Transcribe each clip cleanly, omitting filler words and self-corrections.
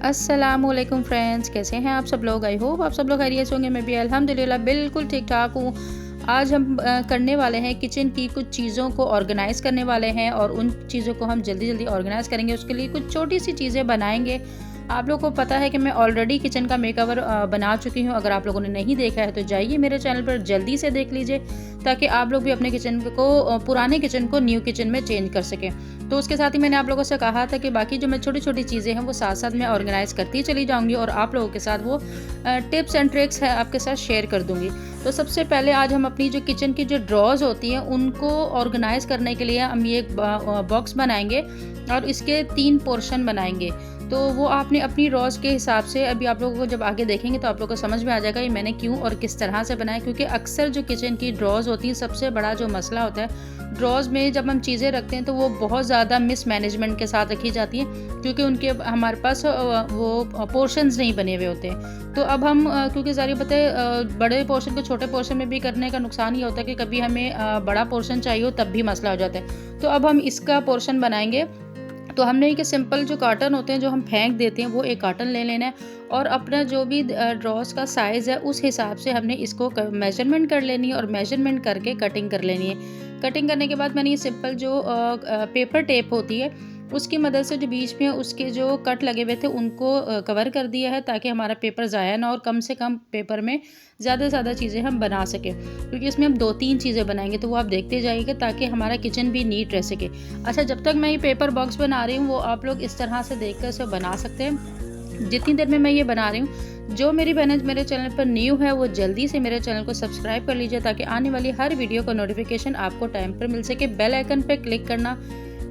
अस्सलामुअलैकुम फ्रेंड्स, कैसे हैं आप सब लोग। आई होप आप सब लोग खैरियत से होंगे। मैं भी अल्हम्दुलिल्लाह बिल्कुल ठीक ठाक हूँ। आज हम करने वाले हैं किचन की कुछ चीज़ों को ऑर्गेनाइज़ करने वाले हैं और उन चीज़ों को हम जल्दी जल्दी ऑर्गेनाइज़ करेंगे। उसके लिए कुछ छोटी सी चीज़ें बनाएंगे। आप लोगों को पता है कि मैं ऑलरेडी किचन का मेकओवर बना चुकी हूँ। अगर आप लोगों ने नहीं देखा है तो जाइए मेरे चैनल पर जल्दी से देख लीजिए, ताकि आप लोग भी अपने किचन को पुराने किचन को न्यू किचन में चेंज कर सकें। तो उसके साथ ही मैंने आप लोगों से कहा था कि बाकी जो मैं छोटी-छोटी चीज़ें हैं वो साथ-साथ मैं ऑर्गेनाइज़ करती चली जाऊँगी और आप लोगों के साथ वो टिप्स एंड ट्रिक्स है आपके साथ शेयर कर दूँगी। तो सबसे पहले आज हम अपनी जो किचन की जो ड्रॉज़ होती हैं उनको ऑर्गेनाइज़ करने के लिए हम ये एक बॉक्स बनाएँगे और इसके 3 पोर्शन बनाएँगे। तो वो आपने अपनी रॉज़ के हिसाब से, अभी आप लोगों को जब आगे देखेंगे तो आप लोगों को समझ में आ जाएगा ये मैंने क्यों और किस तरह से बनाया। क्योंकि अक्सर जो किचन की ड्रॉज़ होती हैं सबसे बड़ा जो मसला होता है, ड्रॉज़ में जब हम चीज़ें रखते हैं तो वो बहुत ज़्यादा मिसमैनेजमेंट के साथ रखी जाती हैं, क्योंकि उनके हमारे पास वो पोर्शंस नहीं बने हुए होते हैं। तो अब हम क्योंकि ज़ाहिर बात है बड़े पोर्शन को छोटे पोर्शन में भी करने का नुकसान ये होता है कि कभी हमें बड़ा पोर्शन चाहिए हो तब भी मसला हो जाता है। तो अब हम इसका पोर्शन बनाएंगे। तो हमने एक सिंपल जो कार्टन होते हैं जो हम फेंक देते हैं वो एक कार्टन ले लेना है और अपना जो भी ड्रॉस का साइज़ है उस हिसाब से हमने इसको मेजरमेंट कर लेनी है और मेजरमेंट करके कटिंग कर लेनी है। कटिंग करने के बाद मैंने ये सिंपल जो पेपर टेप होती है उसकी मदद से जो बीच में उसके जो कट लगे हुए थे उनको कवर कर दिया है, ताकि हमारा पेपर ज़ाया ना और कम से कम पेपर में ज़्यादा से ज़्यादा चीज़ें हम बना सकें। क्योंकि इसमें हम 2-3 चीज़ें बनाएंगे तो वो आप देखते जाइएगा ताकि हमारा किचन भी नीट रह सके। अच्छा, जब तक मैं ये पेपर बॉक्स बना रही हूँ वो आप लोग इस तरह से देखकर इसे बना सकते हैं। जितनी देर में मैं ये बना रही हूँ, जो मेरी बहनें मेरे चैनल पर न्यू है वो जल्दी से मेरे चैनल को सब्सक्राइब कर लीजिए, ताकि आने वाली हर वीडियो का नोटिफिकेशन आपको टाइम पर मिल सके। बेल आइकन पे क्लिक करना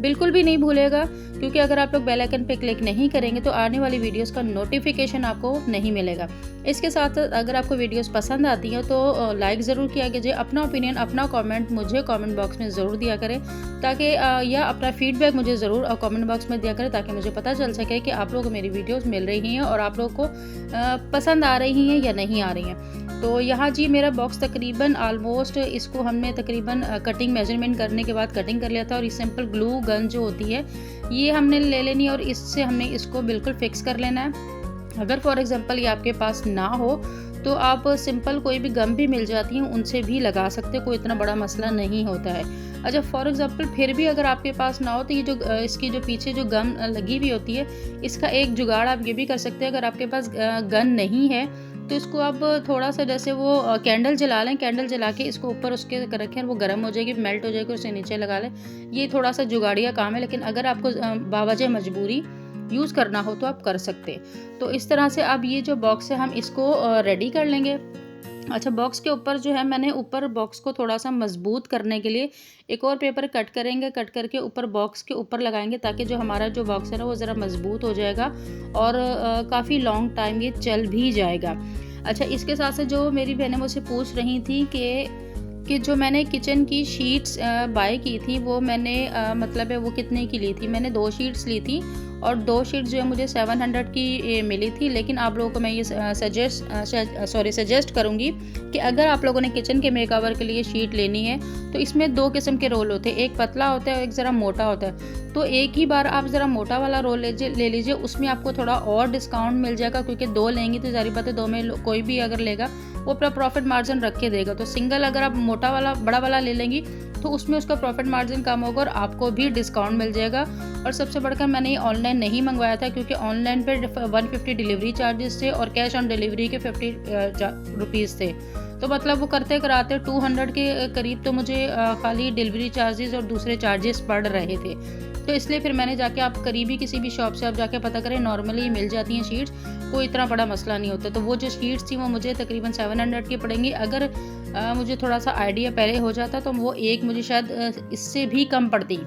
बिल्कुल भी नहीं भूलेगा, क्योंकि अगर आप लोग बेल आइकन पे क्लिक नहीं करेंगे तो आने वाली वीडियोस का नोटिफिकेशन आपको नहीं मिलेगा। इसके साथ अगर आपको वीडियोस पसंद आती हैं तो लाइक ज़रूर किया कीजिए। अपना ओपिनियन, अपना कमेंट मुझे कमेंट बॉक्स में ज़रूर दिया करें, ताकि या अपना फीडबैक मुझे ज़रूर कमेंट बॉक्स में दिया करें, ताकि मुझे पता चल सके कि आप लोगों को मेरी वीडियोस मिल रही हैं और आप लोगों को पसंद आ रही हैं या नहीं आ रही हैं। तो यहाँ जी मेरा बॉक्स तकरीबन ऑलमोस्ट, इसको हमने तकरीबन कटिंग मेजरमेंट करने के बाद कटिंग कर लिया था। और ये सिंपल ग्लू गन जो होती है ये हमने ले लेनी है और इससे हमने इसको बिल्कुल फिक्स कर लेना है। अगर फॉर एग्जांपल ये आपके पास ना हो तो आप सिंपल कोई भी गम भी मिल जाती हैं उनसे भी लगा सकते हो, कोई इतना बड़ा मसला नहीं होता है। अच्छा, फॉर एग्जांपल फिर भी अगर आपके पास ना हो तो ये जो इसकी जो पीछे जो गम लगी हुई होती है इसका एक जुगाड़ आप ये भी कर सकते हैं। अगर आपके पास गन नहीं है तो इसको आप थोड़ा सा जैसे वो कैंडल जला लें, कैंडल जला के इसको ऊपर उसके रखें, वो गर्म हो जाएगी, मेल्ट हो जाएगी, उसे नीचे लगा लें। ये थोड़ा सा जुगाड़िया काम है, लेकिन अगर आपको बावजह मजबूरी यूज़ करना हो तो आप कर सकते हैं। तो इस तरह से अब ये जो बॉक्स है हम इसको रेडी कर लेंगे। अच्छा, बॉक्स के ऊपर जो है मैंने ऊपर बॉक्स को थोड़ा सा मजबूत करने के लिए एक और पेपर कट करेंगे, कट करके ऊपर बॉक्स के ऊपर लगाएंगे, ताकि जो हमारा जो बॉक्स है ना वो ज़रा मजबूत हो जाएगा और काफ़ी लॉन्ग टाइम ये चल भी जाएगा। अच्छा, इसके साथ से जो मेरी बहनें मुझसे पूछ रही थी कि जो मैंने किचन की शीट्स बाय की थी वो मैंने मतलब है वो कितने की ली थी। मैंने 2 शीट्स ली थी और 2 शीट्स जो है मुझे 700 की मिली थी। लेकिन आप लोगों को मैं ये सजेस्ट करूँगी कि अगर आप लोगों ने किचन के मेकओवर के लिए शीट लेनी है तो इसमें 2 किस्म के रोल होते हैं, एक पतला होता है और एक ज़रा मोटा होता है। तो एक ही बार आप ज़रा मोटा वाला रोल ले लीजिए, उसमें आपको थोड़ा और डिस्काउंट मिल जाएगा, क्योंकि 2 लेंगी तो ज़ाहिर बात है 2 में कोई भी अगर लेगा वो अपना प्रॉफिट मार्जिन रख के देगा। तो सिंगल अगर आप मोटा वाला बड़ा वाला ले लेंगी तो उसमें उसका प्रॉफिट मार्जिन कम होगा और आपको भी डिस्काउंट मिल जाएगा। और सबसे बढ़कर मैंने ये ऑनलाइन नहीं मंगवाया था, क्योंकि ऑनलाइन पे 150 डिलीवरी चार्जेस थे और कैश ऑन डिलीवरी के 50 रुपीज़ थे। तो मतलब वो करते कराते 200 के करीब तो मुझे खाली डिलीवरी चार्जेस और दूसरे चार्जेस पड़ रहे थे। तो इसलिए फिर मैंने जाके, आप करीबी किसी भी शॉप से आप जाके पता करें, नॉर्मली मिल जाती हैं शीट्स, कोई इतना बड़ा मसला नहीं होता। तो वो जो शीट्स थी वो मुझे तकरीबन 700 की पड़ेंगी। अगर मुझे थोड़ा सा आइडिया पहले हो जाता तो वो एक मुझे शायद इससे भी कम पड़ती,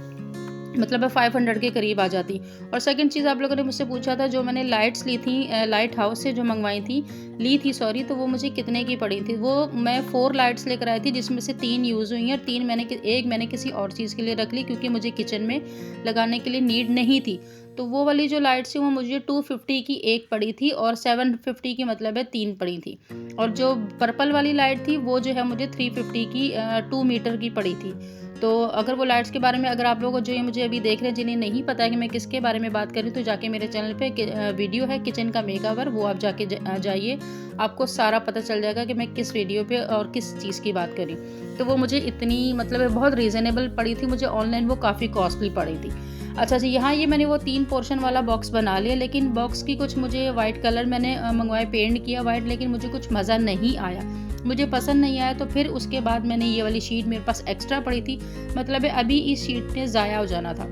मतलब 500 के करीब आ जाती। और सेकंड चीज़ आप लोगों ने मुझसे पूछा था, जो मैंने लाइट्स ली थी लाइट हाउस से जो मंगवाई थी सॉरी, तो वो मुझे कितने की पड़ी थी। वो मैं 4 लाइट्स लेकर आई थी, जिसमें से 3 यूज़ हुई हैं और 3 एक मैंने किसी और चीज़ के लिए रख ली, क्योंकि मुझे किचन में लगाने के लिए नीड नहीं थी। तो वो वाली जो लाइट्स थी वो मुझे 250 की एक पड़ी थी और 750 की मतलब है 3 पड़ी थी। और जो पर्पल वाली लाइट थी वो जो है मुझे 350 की 2 मीटर की पड़ी थी। तो अगर वो लाइट्स के बारे में अगर आप लोगों को जो ये मुझे अभी देख रहे हैं जिन्हें नहीं पता है कि मैं किसके बारे में बात कर रही हूँ, तो जाके मेरे चैनल पे वीडियो है किचन का मेकओवर, वो आप जाके जाइए, आपको सारा पता चल जाएगा कि मैं किस वीडियो पे और किस चीज़ की बात करी। तो वो मुझे इतनी मतलब बहुत रीज़नेबल पड़ी थी, मुझे ऑनलाइन वो काफ़ी कॉस्टली पड़ी थी। अच्छा जी, यहाँ ये मैंने वो 3 पोर्शन वाला बॉक्स बना लिया, लेकिन बॉक्स की कुछ मुझे वाइट कलर मैंने मंगवाया, पेंट किया वाइट, लेकिन मुझे कुछ मज़ा नहीं आया, मुझे पसंद नहीं आया। तो फिर उसके बाद मैंने ये वाली शीट मेरे पास एक्स्ट्रा पड़ी थी, मतलब अभी इस शीट ने ज़ाया हो जाना था,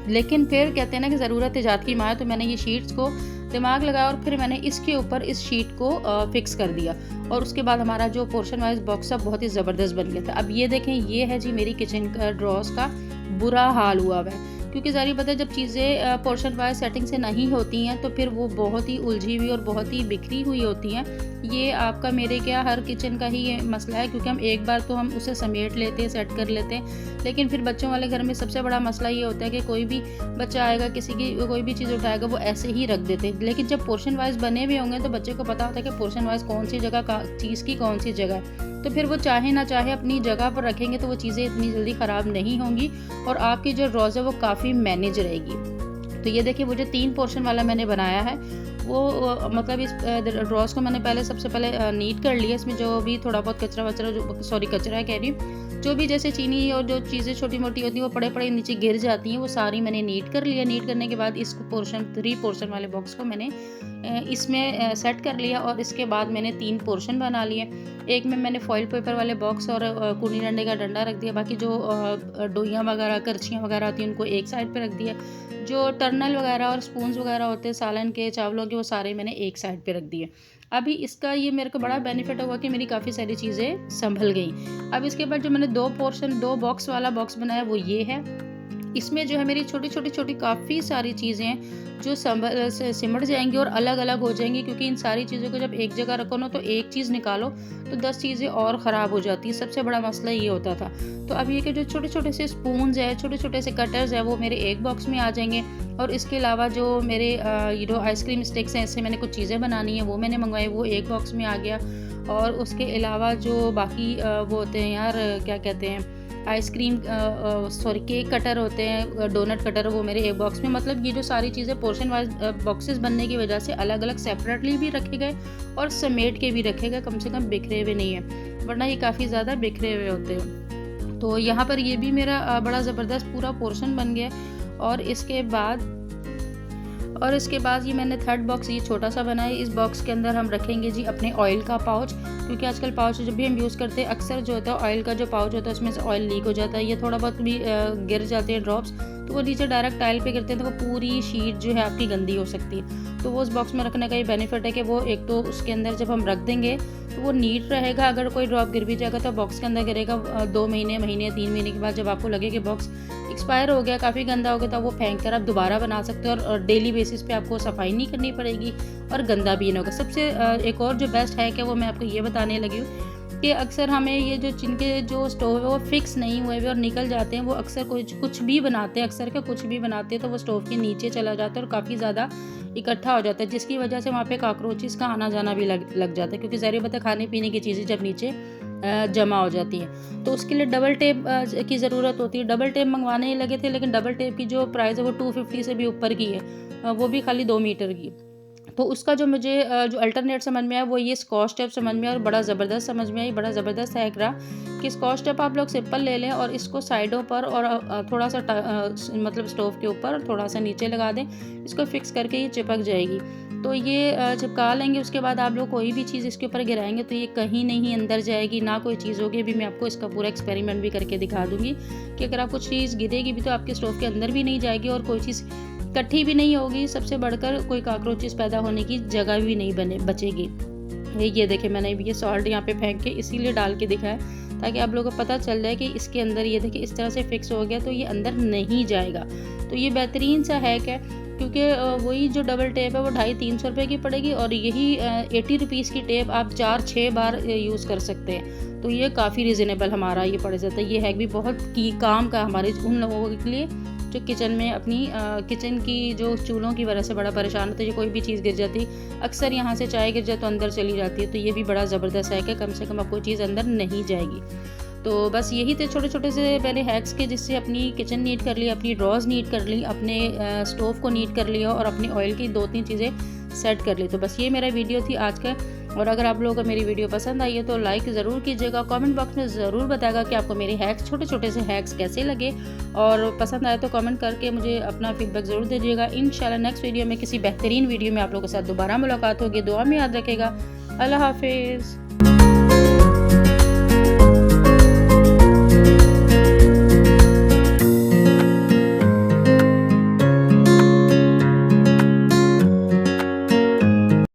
लेकिन फिर कहते हैं ना कि ज़रूरत इजाद की माँ, तो मैंने ये शीट्स को दिमाग लगाया और फिर मैंने इसके ऊपर इस शीट को फिक्स कर दिया, और उसके बाद हमारा जो पोर्शन वाइज बॉक्स अब बहुत ही ज़बरदस्त बन गया था। अब ये देखें, ये है जी मेरी किचन का ड्रॉर्स का बुरा हाल हुआ हुआ है, क्योंकि ज़ाहिर बात है जब चीज़ें पोर्शन वाइज सेटिंग से नहीं होती हैं तो फिर वो बहुत ही उलझी हुई और बहुत ही बिखरी हुई होती हैं। ये आपका मेरे क्या हर किचन का ही ये मसला है, क्योंकि हम एक बार तो हम उसे समेट लेते हैं, सेट कर लेते हैं, लेकिन फिर बच्चों वाले घर में सबसे बड़ा मसला ये होता है कि कोई भी बच्चा आएगा, किसी की कोई भी चीज़ उठाएगा, वो ऐसे ही रख देते हैं। लेकिन जब पोर्शन वाइज बने हुए होंगे तो बच्चे को पता होता है कि पोर्शन वाइज कौन सी जगह चीज़ की कौन सी जगह है, तो फिर वो चाहे ना चाहे अपनी जगह पर रखेंगे तो वो चीज़ें इतनी जल्दी ख़राब नहीं होंगी और आपकी जो ड्रॉज है वो काफ़ी मैनेज रहेगी। तो ये देखिए, वो जो 3 पोर्शन वाला मैंने बनाया है वो मतलब इस ड्रॉज को मैंने पहले सबसे पहले नीट कर लिया। इसमें जो भी थोड़ा बहुत कचरा वचरा कचरा है कह रही हूँ, जो भी जैसे चीनी और जो चीज़ें छोटी मोटी होती हैं वो पड़े पड़े नीचे गिर जाती हैं, वो सारी मैंने नीट कर लिया। नीट करने के बाद इस 3 पोर्शन वाले बॉक्स को मैंने इसमें सेट कर लिया, और इसके बाद मैंने 3 पोर्शन बना लिए। एक में मैंने फॉइल पेपर वाले बॉक्स और कूनी डंडे का डंडा रख दिया, बाकी जो डोइयाँ वगैरह करछियाँ वगैरह आती हैं उनको एक साइड पे रख दिया, जो टर्नल वगैरह और स्पून्स वगैरह होते हैं सालन के चावलों के, वो सारे मैंने एक साइड पे रख दिए। अभी इसका ये मेरे को बड़ा बेनिफिट हुआ कि मेरी काफ़ी सारी चीज़ें संभल गई। अब इसके बाद जो मैंने 2 बॉक्स वाला बॉक्स बनाया वो ये है। इसमें जो है मेरी छोटी काफ़ी सारी चीज़ें हैं जो सिमट जाएंगी और अलग अलग हो जाएंगी, क्योंकि इन सारी चीज़ों को जब एक जगह रखो ना तो एक चीज़ निकालो तो 10 चीज़ें और ख़राब हो जाती है। सबसे बड़ा मसला ये होता था। तो अब ये कि जो छोटे से स्पून्स है, छोटे से कटर्स है, वो मेरे एक बॉक्स में आ जाएंगे, और इसके अलावा जो मेरे आइसक्रीम स्टिक्स हैं, इससे मैंने कुछ चीज़ें बनानी है वो मैंने मंगवाई, वो एक बॉक्स में आ गया। और उसके अलावा जो बाकी वो होते हैं यार, क्या कहते हैं, केक कटर होते हैं, डोनट कटर, वो मेरे एक बॉक्स में। मतलब ये जो सारी चीज़ें पोर्शन वाइज बॉक्सेस बनने की वजह से अलग अलग सेपरेटली भी रखे गए और समेट के भी रखे गए, कम से कम बिखरे हुए नहीं है, वरना ये काफ़ी ज़्यादा बिखरे हुए होते हैं। तो यहाँ पर ये भी मेरा बड़ा ज़बरदस्त पूरा पोर्शन बन गया। और इसके बाद ये मैंने 3rd बॉक्स ये छोटा सा बनाया। इस बॉक्स के अंदर हम रखेंगे जी अपने ऑयल का पाउच, क्योंकि आजकल पाउच जब भी हम यूज़ करते हैं अक्सर जो होता है ऑयल का जो पाउच होता है उसमें से ऑयल लीक हो जाता है, ये थोड़ा बहुत भी गिर जाते हैं ड्रॉप्स, तो वो नीचे डायरेक्ट टाइल पे गिरते हैं, तो वो पूरी शीट जो है आपकी गंदी हो सकती है। तो वो उस बॉक्स में रखने का ये बेनिफिट है कि वो एक तो उसके अंदर जब हम रख देंगे तो वो नीट रहेगा, अगर कोई ड्रॉप गिर भी जाएगा तो बॉक्स के अंदर गिरेगा। 2 महीने 3 महीने के बाद जब आपको लगे कि बॉक्स एक्सपायर हो गया, काफ़ी गंदा हो गया, तो वो फेंक कर आप दोबारा बना सकते हो, और डेली बेसिस पे आपको सफाई नहीं करनी पड़ेगी और गंदा भी नहीं होगा। सबसे एक और जो बेस्ट है कि वो मैं आपको ये बताने लगी हूँ कि अक्सर हमें ये जो जिनके जो स्टोव है वो फिक्स नहीं हुए हुए और निकल जाते हैं, वो अक्सर कुछ भी बनाते हैं, कुछ भी बनाते हैं तो वो स्टोव के नीचे चला जाता है और काफ़ी ज़्यादा इकट्ठा हो जाता है, जिसकी वजह से वहाँ पे कॉकरोचेस का आना जाना भी लग जाता है, क्योंकि ज़ाहिर बात है खाने पीने की चीज़ें जब नीचे जमा हो जाती हैं तो उसके लिए डबल टेप की ज़रूरत होती है। डबल टेप मंगवाने ही लगे थे, लेकिन डबल टेप की जो प्राइस है वो 250 से भी ऊपर की है, वो भी खाली 2 मीटर की। तो उसका जो मुझे जो अल्टरनेट समझ में आया वो ये स्कॉच टेप समझ में आया, और बड़ा ज़बरदस्त समझ में आई, बड़ा ज़बरदस्त हैक रहा कि स्कॉच टेप आप लोग सिंपल ले लें और इसको साइडों पर और थोड़ा सा मतलब स्टोव के ऊपर थोड़ा सा नीचे लगा दें, इसको फिक्स करके ये चिपक जाएगी। तो ये चिपका लेंगे, उसके बाद आप लोग कोई भी चीज़ इसके ऊपर गिराएंगे तो ये कहीं नहीं अंदर जाएगी, ना कोई चीज़ होगी। अभी मैं आपको इसका पूरा एक्सपेरिमेंट भी करके दिखा दूँगी कि अगर आप कुछ चीज़ गिरेगी भी तो आपके स्टोव के अंदर भी नहीं जाएगी और कोई चीज़ इकट्ठी भी नहीं होगी, सबसे बढ़कर कोई कॉकरोचेस पैदा होने की जगह भी नहीं बचेगी। ये देखिए, मैंने ये सॉल्ट यहाँ पे फेंक के इसीलिए डाल के दिखाया ताकि आप लोगों को पता चल जाए कि इसके अंदर ये देखिए इस तरह से फिक्स हो गया तो ये अंदर नहीं जाएगा। तो ये बेहतरीन सा हैक है, क्योंकि वही जो डबल टेप है वो 250-300 रुपये की पड़ेगी और यही 80 रुपीज़ की टेप आप 4-6 बार यूज़ कर सकते हैं। तो ये काफ़ी रीज़नेबल हमारा ये पड़ जाता है। ये हैक भी बहुत काम का हमारे उन लोगों के लिए जो किचन में अपनी किचन की जो चूल्हों की वजह से बड़ा परेशान होता है, ये कोई भी चीज़ गिर जाती, अक्सर यहाँ से चाय गिर जाए तो अंदर चली जाती है। तो ये भी बड़ा ज़बरदस्त है कि कम से कम अब कोई चीज़ अंदर नहीं जाएगी। तो बस यही थे छोटे छोटे से मैंने हैक्स के, जिससे अपनी किचन नीट कर ली, अपनी ड्रॉज नीट कर ली, अपने स्टोव को नीट कर लिया और अपनी ऑयल की 2-3 चीज़ें सेट कर ली। तो बस ये मेरा वीडियो थी आज का। और अगर आप लोगों को मेरी वीडियो पसंद आई है तो लाइक ज़रूर कीजिएगा, कमेंट बॉक्स में ज़रूर बताएगा कि आपको मेरे हैक्स, छोटे छोटे से हैक्स कैसे लगे, और पसंद आए तो कमेंट करके मुझे अपना फीडबैक ज़रूर दीजिएगा। इंशाल्लाह नेक्स्ट वीडियो में किसी बेहतरीन वीडियो में आप लोगों के साथ दोबारा मुलाकात होगी। दुआ में याद रखेगा। अल्लाह हाफिज़।